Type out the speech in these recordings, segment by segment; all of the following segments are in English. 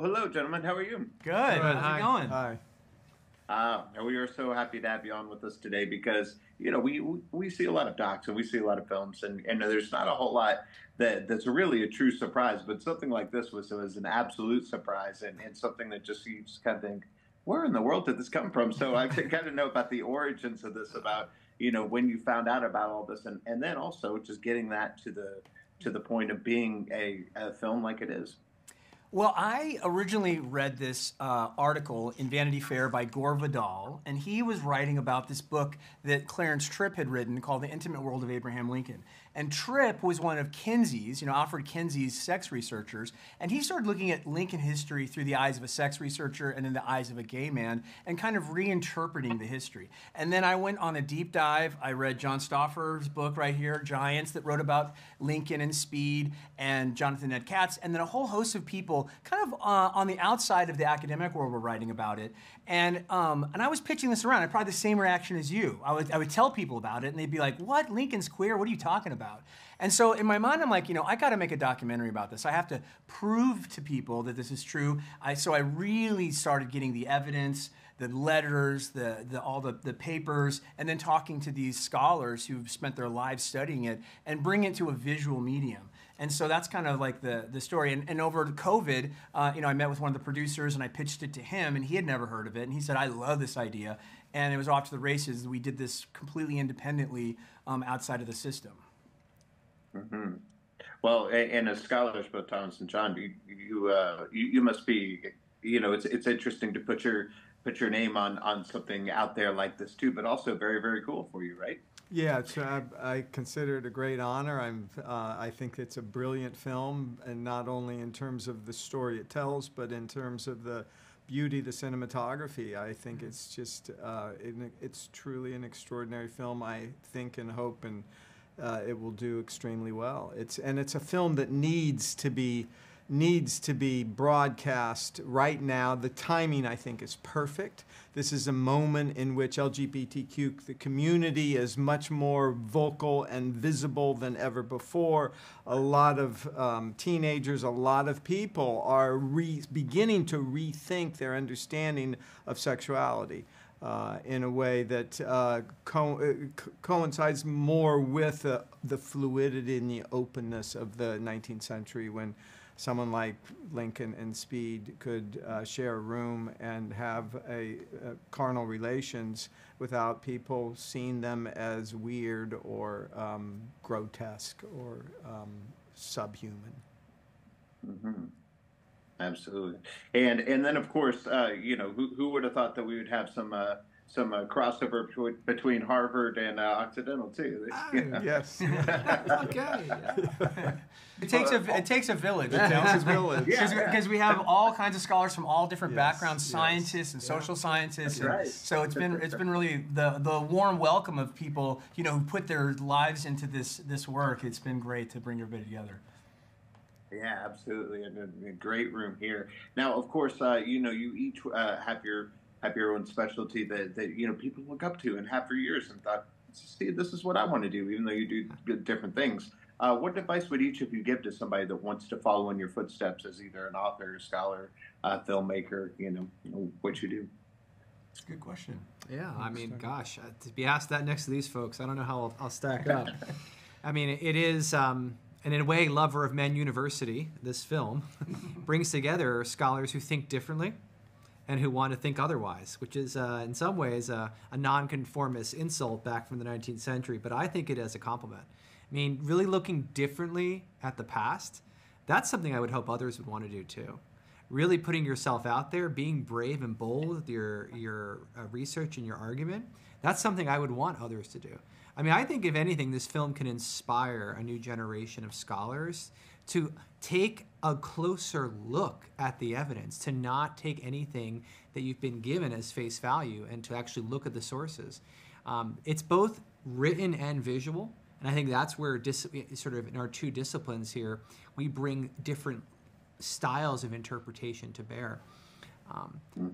hello, gentlemen. How are you? Good. How's Hi. it going? Hi. And we are so happy to have you on with us today because we see a lot of docs and we see a lot of films, and there's not a whole lot that's really a true surprise, but something like this was an absolute surprise, and something that just you just kind of think, where in the world did this come from? So I kind of know about the origins of this, about when you found out about all this, and then also just getting that to the point of being a film like it is. Well, I originally read this article in Vanity Fair by Gore Vidal, and he was writing about this book that Clarence Tripp had written called The Intimate World of Abraham Lincoln. And Tripp was one of Kinsey's, Alfred Kinsey's sex researchers, and he started looking at Lincoln history through the eyes of a sex researcher and in the eyes of a gay man, and kind of reinterpreting the history. And then I went on a deep dive. I read John Stauffer's book right here, Giants, that wrote about Lincoln and Speed, and Jonathan Ned Katz, and then a whole host of people kind of on the outside of the academic world were writing about it. And I was pitching this around. I had probably the same reaction as you. I would tell people about it, and they'd be like, what? Lincoln's queer? What are you talking about? And so in my mind, I'm like, I got to make a documentary about this. I have to prove to people that this is true. So I really started getting the evidence, the letters, all the papers, and then talking to these scholars who've spent their lives studying it and bring it to a visual medium. And so that's kind of like the story. And over COVID, I met with one of the producers and I pitched it to him, and he had never heard of it. And he said, I love this idea. And it was off to the races. We did this completely independently outside of the system. Mm-hmm. Well, and as scholars, both Thomas and John, you must be, it's interesting to put your name on something out there like this too, but also very, very cool for you, right? Yeah, I consider it a great honor. I think it's a brilliant film, and not only in terms of the story it tells, but in terms of the beauty, the cinematography. I think it's just, it's truly an extraordinary film. I think and hope and it will do extremely well. It's a film that needs to be broadcast right now. The timing, I think, is perfect. This is a moment in which LGBTQ, the community, is much more vocal and visible than ever before. A lot of teenagers, a lot of people are beginning to rethink their understanding of sexuality in a way that coincides more with the fluidity and the openness of the 19th century, when someone like Lincoln and Speed could share a room and have carnal relations without people seeing them as weird or grotesque or subhuman. Mm-hmm. Absolutely. And then, of course, who would have thought that we would have some crossover between Harvard and Occidental too? Yes. Okay. Yeah. It takes a village. It takes a village. Because we have all kinds of scholars from all different backgrounds, yes, scientists and social scientists. That's right. So it's been really the warm welcome of people who put their lives into this work. It's been great to bring everybody together. Yeah, absolutely, and a great room here. Now, of course, you each have your own specialty that people look up to and have for years, and thought, see, this is what I want to do, even though you do different things. What advice would each of you give to somebody that wants to follow in your footsteps as either an author, scholar, filmmaker? What you do. It's a good question. Yeah, I mean, gosh, to be asked that next to these folks, I don't know how I'll stack up. I mean, it is. And in a way, Lover of Men University, this film, brings together scholars who think differently and who want to think otherwise, which is, in some ways, a nonconformist insult back from the 19th century, but I think it as a compliment. I mean, really looking differently at the past, that's something I would hope others would want to do too. Really putting yourself out there, being brave and bold with your research and your argument, that's something I would want others to do. I mean, I think, if anything, this film can inspire a new generation of scholars to take a closer look at the evidence, to not take anything that you've been given as face value, and to actually look at the sources. It's both written and visual, and I think that's where, sort of in our two disciplines here, we bring different styles of interpretation to bear.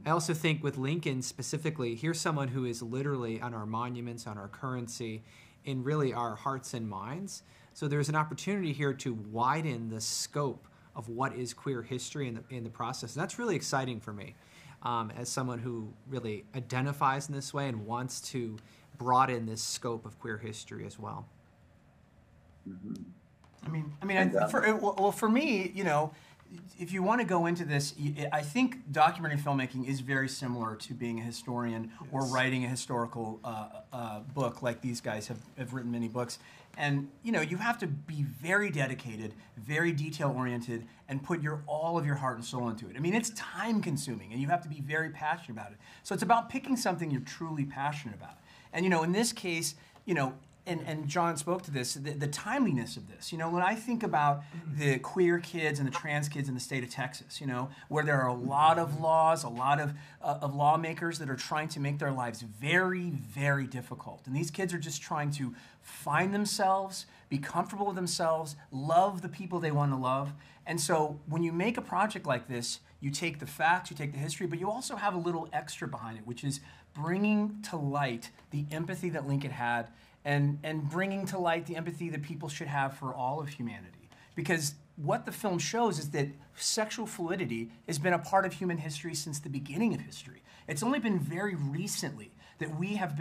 I also think with Lincoln specifically, here's someone who is literally on our monuments, on our currency, in really our hearts and minds. So there's an opportunity here to widen the scope of what is queer history in the process. And that's really exciting for me as someone who really identifies in this way and wants to broaden this scope of queer history as well. For me, if you want to go into this, I think documentary filmmaking is very similar to being a historian or writing a historical book, like these guys have written many books. And you have to be very dedicated, very detail-oriented, and put all of your heart and soul into it. I mean, it's time-consuming, and you have to be very passionate about it. So it's about picking something you're truly passionate about. And in this case, and John spoke to this, the timeliness of this. When I think about the queer kids and the trans kids in the state of Texas, where there are a lot of laws, a lot of lawmakers that are trying to make their lives very, very difficult. And these kids are just trying to find themselves, be comfortable with themselves, love the people they want to love. And so when you make a project like this, you take the facts, you take the history, but you also have a little extra behind it, which is bringing to light the empathy that Lincoln had and bringing to light the empathy that people should have for all of humanity. Because what the film shows is that sexual fluidity has been a part of human history since the beginning of history. It's only been very recently that we have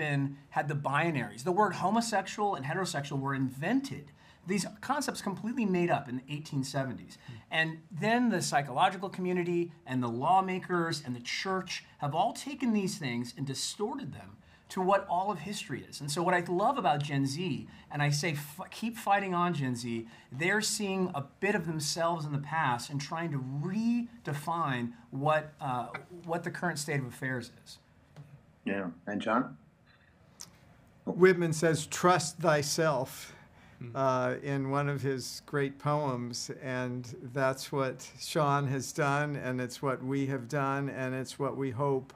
had the binaries. The word homosexual and heterosexual were invented. These concepts completely made up in the 1870s. And then the psychological community and the lawmakers and the church have all taken these things and distorted them to what all of history is. And so what I love about Gen Z, and I say keep fighting on, Gen Z, they're seeing a bit of themselves in the past and trying to redefine what the current state of affairs is. Yeah. And John? Whitman says, "Trust thyself," in one of his great poems, and that's what Shaun has done, and it's what we have done, and it's what we hope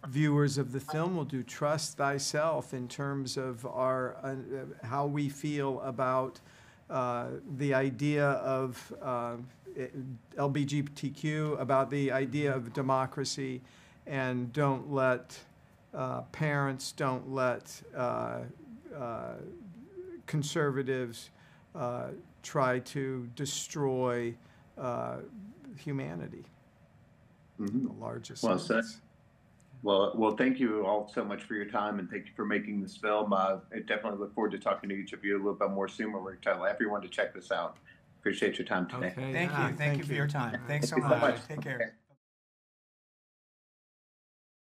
viewers of the film will do. Trust thyself in terms of our how we feel about the idea of LGBTQ, about the idea of democracy, and don't let parents, don't let conservatives try to destroy humanity. The largest Well sense. said. Well, thank you all so much for your time, and thank you for making this film. I definitely look forward to talking to each of you a little bit more soon. We're going to tell everyone to check this out. Appreciate your time today. Thank you for your time. Thanks so Thank you so much. much. Take care.